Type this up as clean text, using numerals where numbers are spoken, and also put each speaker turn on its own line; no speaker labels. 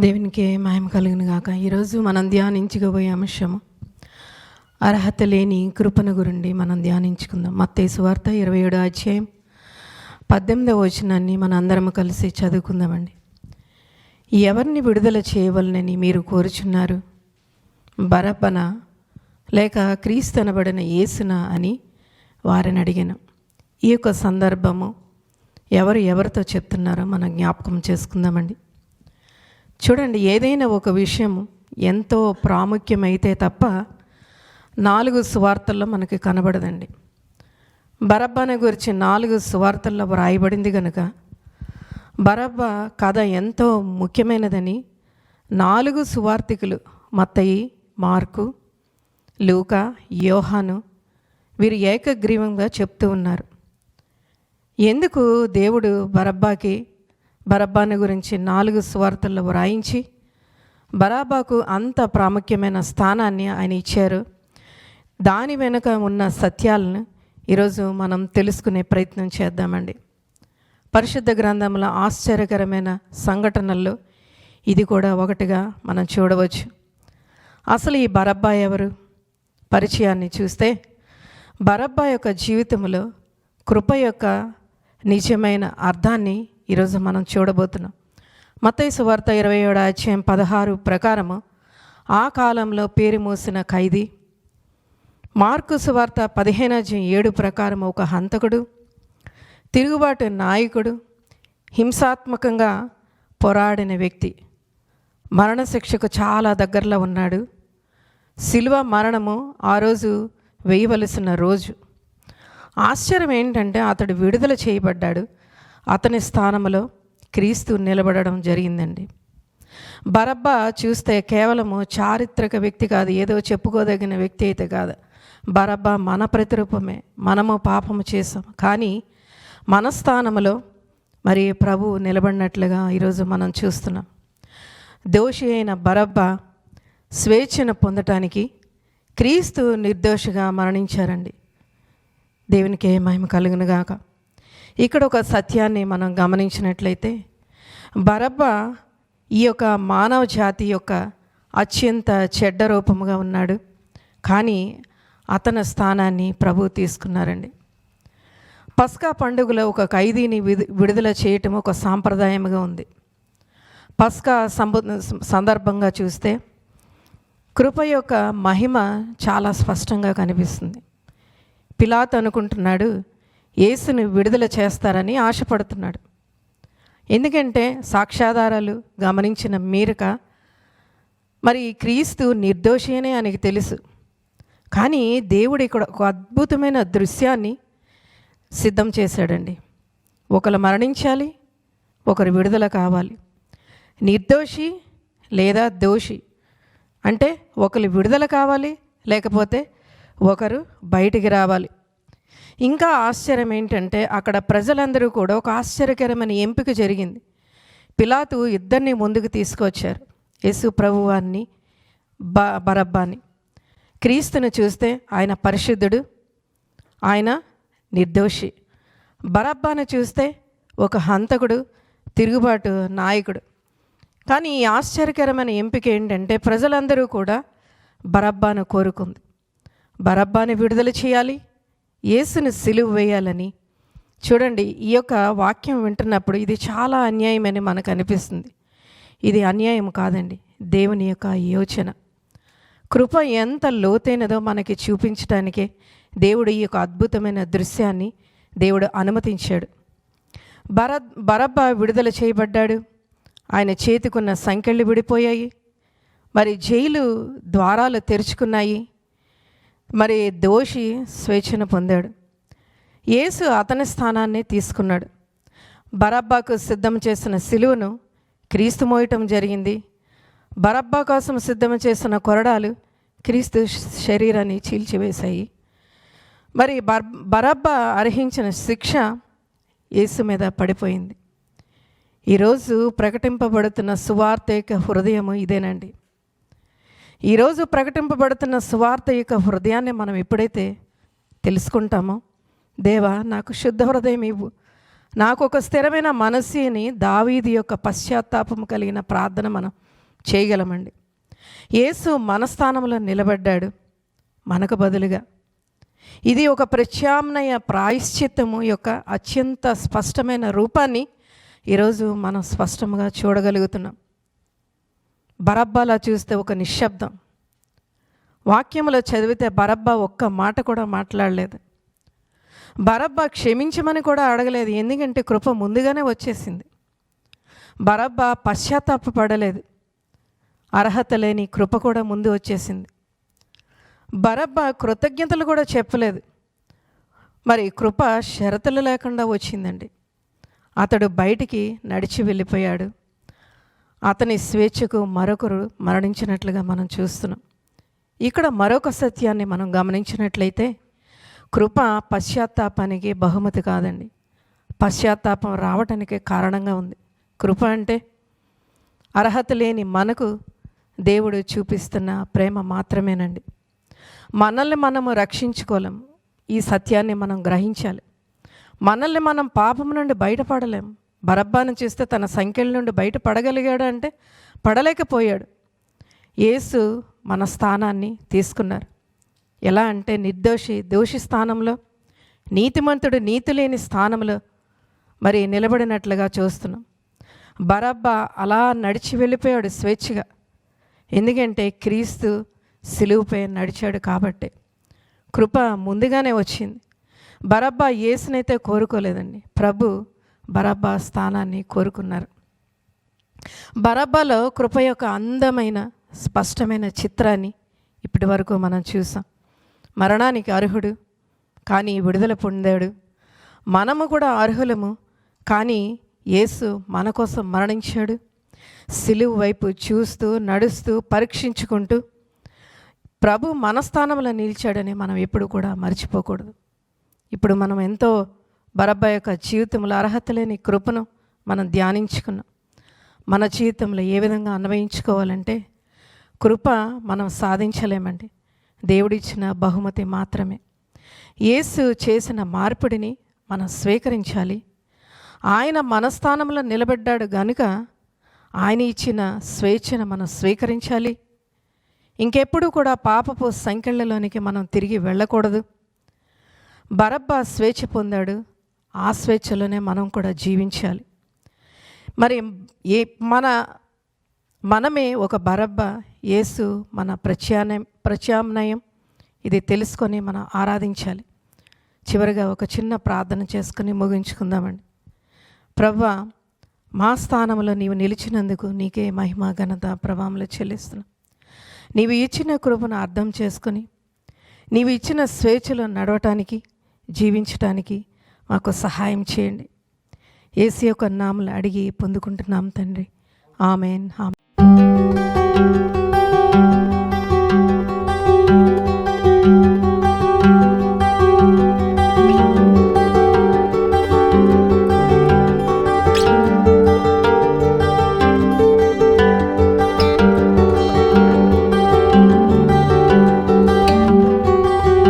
దేవునికి మహిమ కలుగును గాక. ఈరోజు మనం ధ్యానించుకోబోయే అంశము అర్హత లేని కృపను గురించి మనం ధ్యానించుకుందాం. మత్తయి సువార్త 27వ అధ్యాయం 18వ వచనాన్ని మన అందరం కలిసి చదువుకుందామండి. ఎవరిని విడుదల చేయవలనని మీరు కోరుచున్నారు? బరబ్బనా లేక క్రీస్తు అనబడిన యేసునా అని వారిని అడిగాను. ఈ యొక్క సందర్భము ఎవరితో చెప్తున్నారో మనం జ్ఞాపకం చేసుకుందామండి. చూడండి, ఏదైనా ఒక విషయం ఎంతో ప్రాముఖ్యమైతే తప్ప 4 సువార్తల్లో మనకి కనబడదండి. బరబ్బను గురించి 4 సువార్తల్లో వ్రాయబడింది కనుక బరబ్బ కథ ఎంతో ముఖ్యమైనదని 4 సువార్తికులు మత్తయి, మార్కు, లూకా, యోహాను వీరు ఏకగ్రీవంగా చెప్తూ ఉన్నారు. ఎందుకు దేవుడు బరబ్బాను గురించి 4 సువార్తల్లో వ్రాయించి బరబ్బాకు అంత ప్రాముఖ్యమైన స్థానాన్ని ఆయన ఇచ్చారు? దాని వెనుక ఉన్న సత్యాలను ఈరోజు మనం తెలుసుకునే ప్రయత్నం చేద్దామండి. పరిశుద్ధ గ్రంథంలో ఆశ్చర్యకరమైన సంఘటనల్లో ఇది కూడా ఒకటిగా మనం చూడవచ్చు. అసలు ఈ బరబ్బా ఎవరు? పరిచయాన్ని చూస్తే బరబ్బా యొక్క జీవితంలో కృప యొక్క నిజమైన అర్థాన్ని ఈరోజు మనం చూడబోతున్నాం. మత్తయి సువార్త 27వ అధ్యాయం 16 ప్రకారము ఆ కాలంలో పేరు మోసిన ఖైదీ, మార్కు సువార్త 15వ అధ్యాయం 7 ప్రకారం ఒక హంతకుడు, తిరుగుబాటు నాయకుడు, హింసాత్మకంగా పోరాడిన వ్యక్తి, మరణశిక్షకు చాలా దగ్గరలో ఉన్నాడు. శిలువ మరణము ఆ రోజు వేయవలసిన రోజు. ఆశ్చర్యం ఏంటంటే అతడు విడుదల చేయబడ్డాడు. అతని స్థానంలో క్రీస్తు నిలబడడం జరిగిందండి. బరబ్బా చూస్తే కేవలము చారిత్రక వ్యక్తి కాదు, ఏదో చెప్పుకోదగిన వ్యక్తి అయితే కాదు. బరబ్బా మన ప్రతిరూపమే. మనము పాపము చేసాం, కానీ మన స్థానంలో మరి ప్రభువు నిలబడినట్లుగా ఈరోజు మనం చూస్తున్నాం. దోషి అయిన బరబ్బా స్వేచ్ఛను పొందటానికి క్రీస్తు నిర్దోషిగా మరణించారండి. దేవునికి మహిమ కలుగును గాక. ఇక్కడ ఒక సత్యాన్ని మనం గమనించినట్లయితే బరబ్బా ఈ యొక్క మానవ జాతి యొక్క అత్యంత చెడ్డ రూపముగా ఉన్నాడు, కానీ అతని స్థానాన్ని ప్రభువు తీసుకున్నారండి. పస్కా పండుగలో ఒక ఖైదీని విడుదల చేయటం ఒక సాంప్రదాయముగా ఉంది. పస్కా సందర్భంగా చూస్తే కృప యొక్క మహిమ చాలా స్పష్టంగా కనిపిస్తుంది. పిలాతు అనుకుంటున్నాడు యేసుని విడుదల చేస్తారని ఆశపడుతున్నాడు. ఎందుకంటే సాక్ష్యాధారాలు గమనించిన మీరక మరి క్రీస్తు నిర్దోషి అని ఆయనకి తెలుసు. కానీ దేవుడు ఇక్కడ ఒక అద్భుతమైన దృశ్యాన్ని సిద్ధం చేశాడండి. ఒకరు మరణించాలి, ఒకరు విడుదల కావాలి. నిర్దోషి లేదా దోషి అంటే ఒకరు విడుదల కావాలి, లేకపోతే ఒకరు బయటికి రావాలి. ఇంకా ఆశ్చర్యం ఏంటంటే అక్కడ ప్రజలందరూ కూడా ఒక ఆశ్చర్యకరమైన ఎంపిక జరిగింది. పిలాతు ఇద్దరిని ముందుకు తీసుకొచ్చారు, యేసు ప్రభువాన్ని, బరబ్బాని. క్రీస్తుని చూస్తే ఆయన పరిశుద్ధుడు, ఆయన నిర్దోషి. బరబ్బాను చూస్తే ఒక హంతకుడు, తిరుగుబాటు నాయకుడు. కానీ ఈ ఆశ్చర్యకరమైన ఎంపిక ఏంటంటే ప్రజలందరూ కూడా బరబ్బాను కోరుకుంది. బరబ్బాని విడుదల చేయాలి, యేసుని సిలువ వేయాలని. చూడండి, ఈ యొక్క వాక్యం వింటున్నప్పుడు ఇది చాలా అన్యాయమని మనకు అనిపిస్తుంది. ఇది అన్యాయం కాదండి, దేవుని యొక్క యోచన. కృప ఎంత లోతైనదో మనకి చూపించడానికే దేవుడు ఈ యొక్క అద్భుతమైన దృశ్యాన్ని దేవుడు అనుమతించాడు. బరబ్బా విడుదల చేయబడ్డాడు. ఆయన చేతికున్న సంకెళ్ళు విడిపోయాయి. మరి జైలు ద్వారాలు తెరుచుకున్నాయి. మరి దోషి స్వేచ్ఛను పొందాడు. యేసు అతని స్థానాన్ని తీసుకున్నాడు. బరబ్బాకు సిద్ధం చేసిన సిలువను క్రీస్తు మోయటం జరిగింది. బరబ్బా కోసం సిద్ధం చేసిన కొరడాలు క్రీస్తు శరీరాన్ని చీల్చివేశాయి. మరి బరబ్బా అర్హించిన శిక్ష యేసు మీద పడిపోయింది. ఈరోజు ప్రకటింపబడుతున్న సువార్త యొక్క హృదయము ఇదేనండి. ఈరోజు ప్రకటింపబడుతున్న సువార్త యొక్క హృదయాన్ని మనం ఎప్పుడైతే తెలుసుకుంటామో, దేవా నాకు శుద్ధ హృదయం ఇవ్వు, నాకు ఒక స్థిరమైన మనస్సుని దావీదు యొక్క పశ్చాత్తాపం కలిగిన ప్రార్థన మనం చేయగలమండి. యేసు మన స్థానంలో నిలబడ్డాడు మనకు బదులుగా. ఇది ఒక ప్రత్యామ్నాయ ప్రాయశ్చిత్తము యొక్క అత్యంత స్పష్టమైన రూపాన్ని ఈరోజు మనం స్పష్టంగా చూడగలుగుతున్నాం. బరబ్బాలా చూస్తే ఒక నిశ్శబ్దం. వాక్యములో చదివితే బరబ్బా ఒక్క మాట కూడా మాట్లాడలేదు. బరబ్బా క్షమించమని కూడా అడగలేదు, ఎందుకంటే కృప ముందుగానే వచ్చేసింది. బరబ్బా పశ్చాత్తాపపడలేదు, అర్హత లేని కృప కూడా ముందు వచ్చేసింది. బరబ్బా కృతజ్ఞతలు కూడా చెప్పలేదు, మరి కృప షరతులు లేకుండా వచ్చిందండి. అతడు బయటికి నడిచి వెళ్ళిపోయాడు. అతని స్వేచ్ఛకు మరొకరు మరణించినట్లుగా మనం చూస్తున్నాం. ఇక్కడ మరొక సత్యాన్ని మనం గమనించినట్లయితే, కృప పశ్చాత్తాపానికి బహుమతి కాదండి, పశ్చాత్తాపం రావటానికి కారణంగా ఉంది. కృప అంటే అర్హత లేని మనకు దేవుడు చూపిస్తున్న ప్రేమ మాత్రమేనండి. మనల్ని మనము రక్షించుకోలేం. ఈ సత్యాన్ని మనం గ్రహించాలి. మనల్ని మనం పాపం నుండి బయటపడలేం. బరబ్బాను చూస్తే తన సంఖ్యల నుండి బయటపడగలిగాడు అంటే పడలేకపోయాడు. యేసు మన స్థానాన్ని తీసుకున్నారు. ఎలా అంటే నిర్దోషి దోషి స్థానంలో, నీతిమంతుడు నీతి లేని స్థానంలో మరి నిలబడినట్లుగా చూస్తున్నాం. బరబ్బా అలా నడిచి వెళ్ళిపోయాడు స్వేచ్ఛగా, ఎందుకంటే క్రీస్తు సిలువుపై నడిచాడు కాబట్టి. కృప ముందుగానే వచ్చింది. బరబ్బా యేసునైతే కోరుకోలేదండి, ప్రభు బరబ్బా స్థానాన్ని కోరుకున్నారు. బరబ్బాలో కృప యొక్క అందమైన స్పష్టమైన చిత్రాన్ని ఇప్పటి వరకు మనం చూసాం. మరణానికి అర్హుడు కానీ విడుదల పొందాడు. మనము కూడా అర్హులము, కానీ యేసు మన కోసం మరణించాడు. సిలువు వైపు చూస్తూ నడుస్తూ పరీక్షించుకుంటూ ప్రభు మన స్థానంలో నిలిచాడని మనం ఎప్పుడు కూడా మర్చిపోకూడదు. ఇప్పుడు మనం ఎంతో బరబ్బా యొక్క జీవితంలో అర్హత లేని కృపను మనం ధ్యానించుకున్నాం. మన జీవితంలో ఏ విధంగా అన్వయించుకోవాలంటే, కృప మనం సాధించలేమండి, దేవుడిచ్చిన బహుమతి మాత్రమే. యేసు చేసిన మార్పిడిని మనం స్వీకరించాలి. ఆయన మన స్థానంలో నిలబడ్డాడు గనుక ఆయన ఇచ్చిన స్వేచ్ఛను మనం స్వీకరించాలి. ఇంకెప్పుడు కూడా పాపపు సంకెళ్ళలోనికి మనం తిరిగి వెళ్ళకూడదు. బరబ్బా స్వేచ్ఛ పొందాడు, ఆ స్వేచ్ఛలోనే మనం కూడా జీవించాలి. మరి మనమే ఒక బరబ్బా, యేసు మన ప్రత్యామ్నాయం. ఇది తెలుసుకొని మనం ఆరాధించాలి. చివరిగా ఒక చిన్న ప్రార్థన చేసుకొని ముగించుకుందామండి. ప్రభువా, మా స్థానంలో నీవు నిలిచినందుకు నీకే మహిమ ఘనత ప్రభావములు చెల్లిస్తున్నా. నీవు ఇచ్చిన కృపను అర్థం చేసుకొని నీవు ఇచ్చిన స్వేచ్ఛలో నడవటానికి, జీవించటానికి మాకు సహాయం చేయండి. యేసు యొక్క నామములో అడిగి పొందుకుంటున్నాం తండ్రి. ఆమేన్.